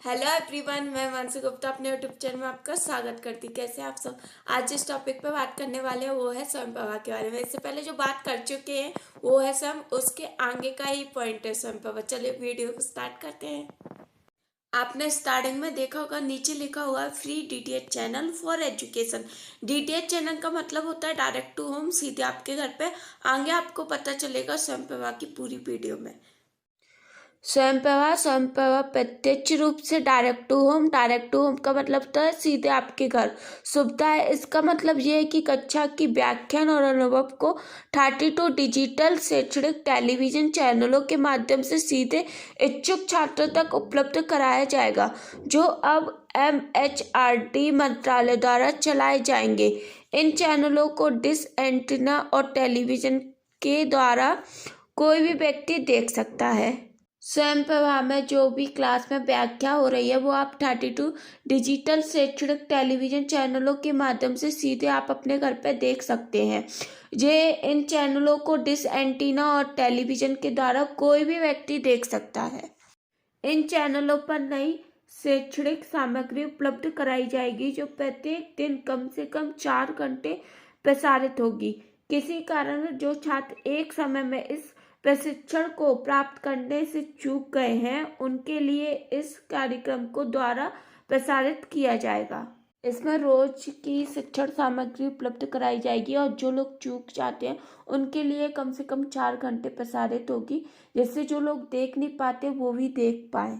Hello everyone, मैं मानसी गुप्ता अपने YouTube channel में आपका स्वागत करती हूँ। कैसे आप सब। आज जिस टॉपिक पे बात करने वाले हैं वो है स्वयं प्रभा के बारे में। इससे पहले जो बात कर चुके हैं वो है स्वयं, उसके आगे का ही पॉइंट है स्वयं प्रभा। चलिए वीडियो को स्टार्ट करते हैं। आपने स्टार्टिंग में देखा होगा, नीचे लिखा हुआ है free DTH channel for education. DTH channel का मतलब होता है डायरेक्ट टू होम, सीधे आपके घर पे। आगे आपको पता चलेगा स्वयं प्रभा की पूरी वीडियो में। स्वयं प्रभा प्रत्यक्ष रूप से डायरेक्ट टू होम का मतलब होता है सीधे आपके घर। सुविधा है, इसका मतलब ये है कि कक्षा की व्याख्यान और अनुभव को 32 डिजिटल शैक्षणिक टेलीविजन चैनलों के माध्यम से सीधे इच्छुक छात्रों तक उपलब्ध कराया जाएगा, जो अब MHRD मंत्रालय द्वारा चलाए जाएंगे। इन चैनलों को डिश एंटीना और टेलीविजन के द्वारा कोई भी व्यक्ति देख सकता है। स्वयं प्रभा में जो भी क्लास में व्याख्या हो रही है वो आप 32 डिजिटल शैक्षणिक टेलीविजन चैनलों के माध्यम से सीधे आप अपने घर पे देख सकते हैं। ये इन चैनलों को डिश एंटीना और टेलीविजन के द्वारा कोई भी व्यक्ति देख सकता है। इन चैनलों पर नई शैक्षणिक सामग्री उपलब्ध कराई जाएगी, जो प्रत्येक दिन कम से कम 4 घंटे प्रसारित होगी। किसी कारण जो छात्र एक समय में इस प्रशिक्षण को प्राप्त करने से चूक गए हैं, उनके लिए इस कार्यक्रम को द्वारा प्रसारित किया जाएगा। इसमें रोज की शिक्षण सामग्री उपलब्ध कराई जाएगी और जो लोग चूक जाते हैं उनके लिए कम से कम 4 घंटे प्रसारित होगी, जिससे जो लोग देख नहीं पाते वो भी देख पाए।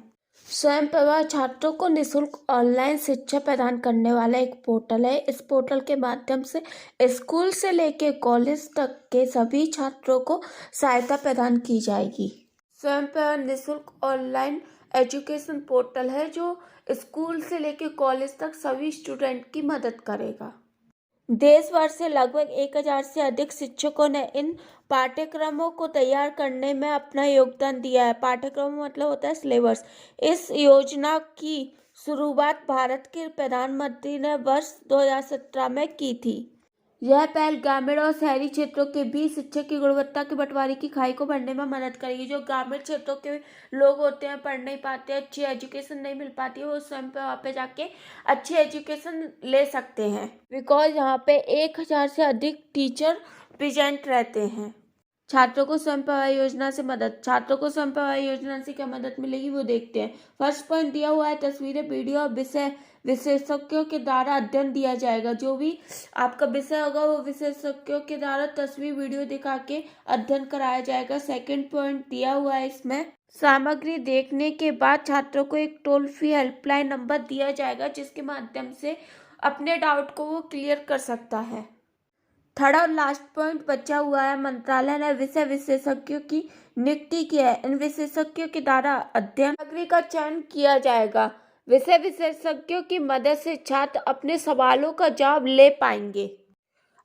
स्वयं प्रभा छात्रों को निःशुल्क ऑनलाइन शिक्षा प्रदान करने वाला एक पोर्टल है। इस पोर्टल के माध्यम से स्कूल से लेकर कॉलेज तक के सभी छात्रों को सहायता प्रदान की जाएगी। स्वयं प्रभा निःशुल्क ऑनलाइन एजुकेशन पोर्टल है जो स्कूल से लेकर कॉलेज तक सभी स्टूडेंट की मदद करेगा। देश भर से लगभग 1000 से अधिक शिक्षकों ने इन पाठ्यक्रमों को तैयार करने में अपना योगदान दिया है। पाठ्यक्रम मतलब होता है सिलेबस। इस योजना की शुरुआत भारत के प्रधानमंत्री ने वर्ष 2017 में की थी। यह पहल ग्रामीण और शहरी क्षेत्रों के बीच शिक्षा की गुणवत्ता के बंटवारे की खाई को भरने में मदद करेगी। जो ग्रामीण क्षेत्रों के लोग होते हैं, पढ़ नहीं पाते, अच्छी एजुकेशन नहीं मिल पाती है, वो स्वयं पे वहाँ पे जाके अच्छी एजुकेशन ले सकते हैं। बिकॉज यहाँ पे 1000 से अधिक टीचर प्रेजेंट रहते हैं। छात्रों को स्वयं प्रभा योजना से मदद। छात्रों को स्वयं प्रभा योजना से क्या मदद मिलेगी वो देखते हैं। फर्स्ट पॉइंट दिया हुआ है तस्वीरें, वीडियो और विषय विशेषज्ञों के द्वारा अध्ययन दिया जाएगा। जो भी आपका विषय होगा वो विशेषज्ञों के द्वारा तस्वीर वीडियो दिखा के अध्ययन कराया जाएगा। सेकंड पॉइंट दिया हुआ है इसमें, सामग्री देखने के बाद छात्रों को एक टोल फ्री हेल्पलाइन नंबर दिया जाएगा, जिसके माध्यम से अपने डाउट को वो क्लियर कर सकता है। थर्ड और लास्ट पॉइंट बचा हुआ है, मंत्रालय ने विषय विशेषज्ञों की नियुक्ति की है। इन विशेषज्ञों के द्वारा अध्ययन सामग्री का चयन किया जाएगा। विषय विशेषज्ञों की मदद से छात्र अपने सवालों का जवाब ले पाएंगे।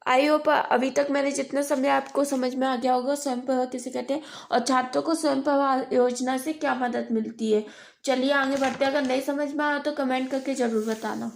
आई होप अभी तक मैंने जितना समझा आपको समझ में आ गया होगा स्वयं प्रभा किसे कहते हैं और छात्रों को स्वयं प्रभा योजना से क्या मदद मिलती है। चलिए आगे बढ़ते हैं। अगर नहीं समझ में आया तो कमेंट करके जरूर बताना।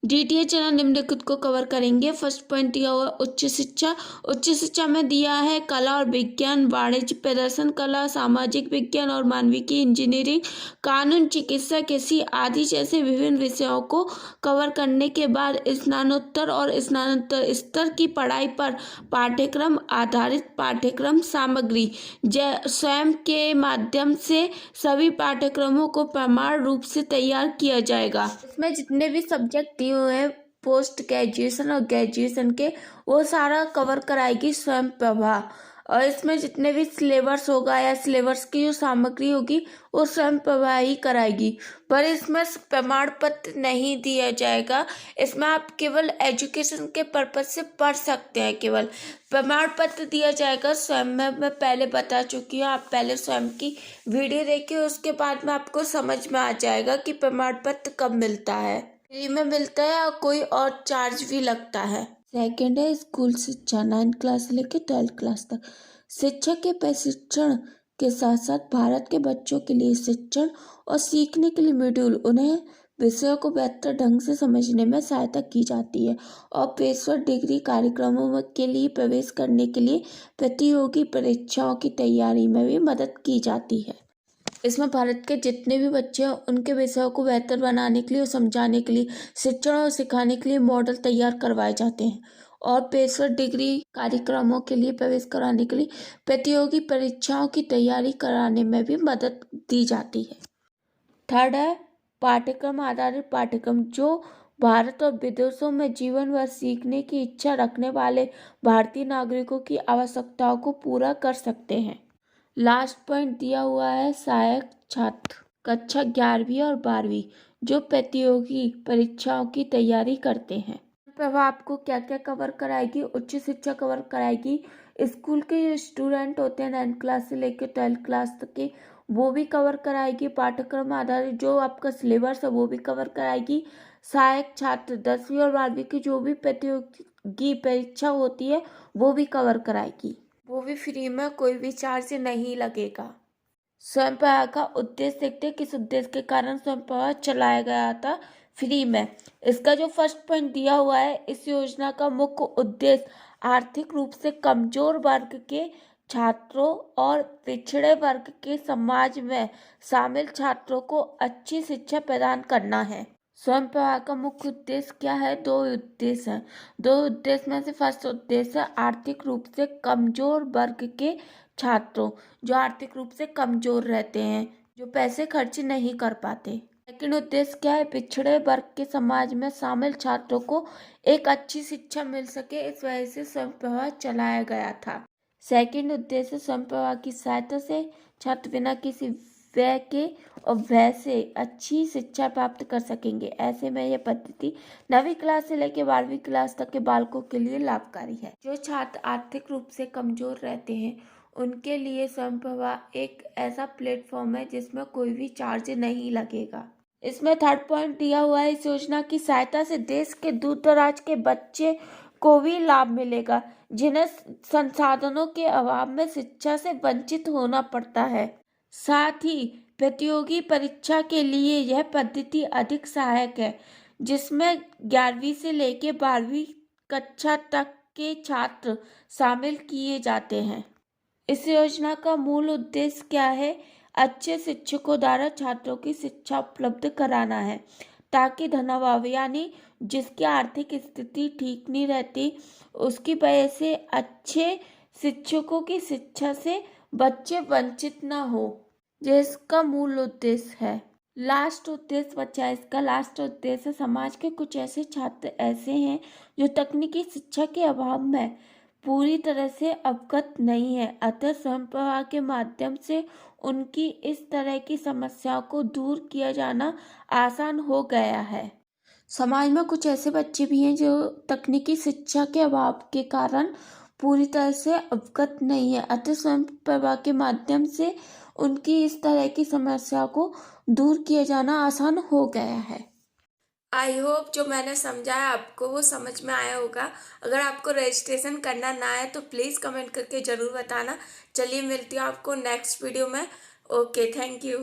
डीटीएच चैनल निम्नलिखित को कवर करेंगे। फर्स्ट पॉइंट दिया हुआ उच्च शिक्षा। उच्च शिक्षा में दिया है कला और विज्ञान, वाणिज्य, प्रदर्शन कला, सामाजिक विज्ञान और मानविकी, इंजीनियरिंग, कानून, चिकित्सा, कृषि आदि जैसे विभिन्न विषयों को कवर करने के बाद स्नातकोत्तर और स्नातक स्तर की पढ़ाई पर पाठ्यक्रम आधारित पाठ्यक्रम सामग्री स्वयं के माध्यम से सभी पाठ्यक्रमों को प्रमाण रूप से तैयार किया जाएगा। इसमें जितने भी सब्जेक्ट दिए हुए हैं पोस्ट ग्रेजुएशन और ग्रेजुएशन के, वो सारा कवर कराएगी स्वयं प्रभा। और इसमें जितने भी सिलेबस होगा या सिलेबस की जो सामग्री होगी वो स्वयं प्रभा ही कराएगी। पर इसमें प्रमाण पत्र नहीं दिया जाएगा। इसमें आप केवल एजुकेशन के पर्पज से पढ़ सकते हैं। केवल प्रमाण पत्र दिया जाएगा स्वयं में। मैं पहले बता चुकी हूँ, आप पहले स्वयं की वीडियो देखिए, उसके बाद में आपको समझ में आ जाएगा कि प्रमाण पत्र कब मिलता है। फ्री में मिलता है और कोई और चार्ज भी लगता है। सेकेंड है स्कूल शिक्षा, 9th क्लास से लेकर 12th क्लास तक। शिक्षक के प्रशिक्षण के साथ साथ भारत के बच्चों के लिए शिक्षण और सीखने के लिए मॉड्यूल, उन्हें विषयों को बेहतर ढंग से समझने में सहायता की जाती है और पेशेवर डिग्री कार्यक्रमों के लिए प्रवेश करने के लिए प्रतियोगी परीक्षाओं की तैयारी में भी मदद की जाती है। इसमें भारत के जितने भी बच्चे हैं उनके विषयों को बेहतर बनाने के लिए और समझाने के लिए, शिक्षण और सिखाने के लिए मॉडल तैयार करवाए जाते हैं और पेशेवर डिग्री कार्यक्रमों के लिए प्रवेश कराने के लिए प्रतियोगी परीक्षाओं की तैयारी कराने में भी मदद दी जाती है। थर्ड है पाठ्यक्रम आधारित पाठ्यक्रम, जो भारत और विदेशों में जीवन भर सीखने की इच्छा रखने वाले भारतीय नागरिकों की आवश्यकताओं को पूरा कर सकते हैं। लास्ट पॉइंट दिया हुआ है सहायक छात्र, कक्षा 11वीं और 12वीं, जो प्रतियोगी परीक्षाओं की तैयारी करते हैं। प्रभाव आपको क्या क्या कवर कराएगी? उच्च शिक्षा कवर कराएगी, स्कूल के जो स्टूडेंट होते हैं 9th क्लास से लेकर 12th क्लास तक के, वो भी कवर कराएगी। पाठ्यक्रम आधारित जो आपका सिलेबस है वो भी कवर कराएगी। सहायक छात्र 10वीं और 12वीं की जो भी प्रतियोगी परीक्षा होती है वो भी कवर कराएगी, वो भी फ्री में, कोई भी चार्ज नहीं लगेगा। स्वयंप्रभा का उद्देश्य देखते हैं, किस उद्देश्य के कारण स्वयंप्रभा चलाया गया था फ्री में। इसका जो फर्स्ट पॉइंट दिया हुआ है, इस योजना का मुख्य उद्देश्य आर्थिक रूप से कमजोर वर्ग के छात्रों और पिछड़े वर्ग के समाज में शामिल छात्रों को अच्छी शिक्षा प्रदान करना है। स्वयंप्रभा का मुख्य उद्देश्य क्या है? 2 उद्देश्य हैं। 2 उद्देश्य में से फर्स्ट उद्देश्य आर्थिक रूप से कमजोर वर्ग के छात्रों, जो आर्थिक रूप से कमजोर रहते हैं, जो पैसे खर्च नहीं कर पाते। सेकंड उद्देश्य क्या है? पिछड़े वर्ग के समाज में शामिल छात्रों को एक अच्छी शिक्षा मिल सके, इस वजह से स्वयंप्रभा चलाया गया था। सेकंड उद्देश्य स्वयंप्रभा की सहायता से छात्र बिना किसी व्यय के और व्यय से अच्छी शिक्षा प्राप्त कर सकेंगे। ऐसे में यह पद्धति 9वीं क्लास से लेकर 12वीं क्लास तक के बालकों के लिए लाभकारी है। जो छात्र आर्थिक रूप से कमजोर रहते हैं उनके लिए स्वयंप्रभा एक ऐसा प्लेटफॉर्म है जिसमें कोई भी चार्ज नहीं लगेगा। इसमें थर्ड पॉइंट दिया हुआ है, इस योजना की सहायता से देश के दूर दराज के बच्चे को भी लाभ मिलेगा जिन्हें संसाधनों के अभाव में शिक्षा से वंचित होना पड़ता है। साथ ही प्रतियोगी परीक्षा के लिए यह पद्धति अधिक सहायक है, जिसमें 11वीं से लेकर 12वीं कक्षा तक के छात्र शामिल किए जाते हैं। इस योजना का मूल उद्देश्य क्या है? अच्छे शिक्षकों द्वारा छात्रों की शिक्षा उपलब्ध कराना है, ताकि धनाभाव यानी जिसकी आर्थिक स्थिति ठीक नहीं रहती, उसकी वजह से अच्छे शिक्षकों की शिक्षा से बच्चे वंचित ना हो, जिसका मूल उद्देश्य है। लास्ट उद्देश्य बचा है, इसका लास्ट उद्देश्य समाज के कुछ ऐसे छात्र ऐसे हैं जो तकनीकी शिक्षा के अभाव में पूरी तरह से अवगत नहीं है, अतः स्वयंप्रभा के माध्यम से उनकी इस तरह की समस्याओं को दूर किया जाना आसान हो गया है। समाज में कुछ ऐसे बच्चे भी हैं जो तकनीकी शिक्षा के अभाव के कारण पूरी तरह से अवगत नहीं है, अतः स्वयंप्रभा के माध्यम से उनकी इस तरह की समस्या को दूर किया जाना आसान हो गया है। आई होप जो मैंने समझाया आपको वो समझ में आया होगा। अगर आपको रजिस्ट्रेशन करना ना है तो प्लीज़ कमेंट करके ज़रूर बताना। चलिए मिलती हूँ आपको नेक्स्ट वीडियो में। Okay, thank you.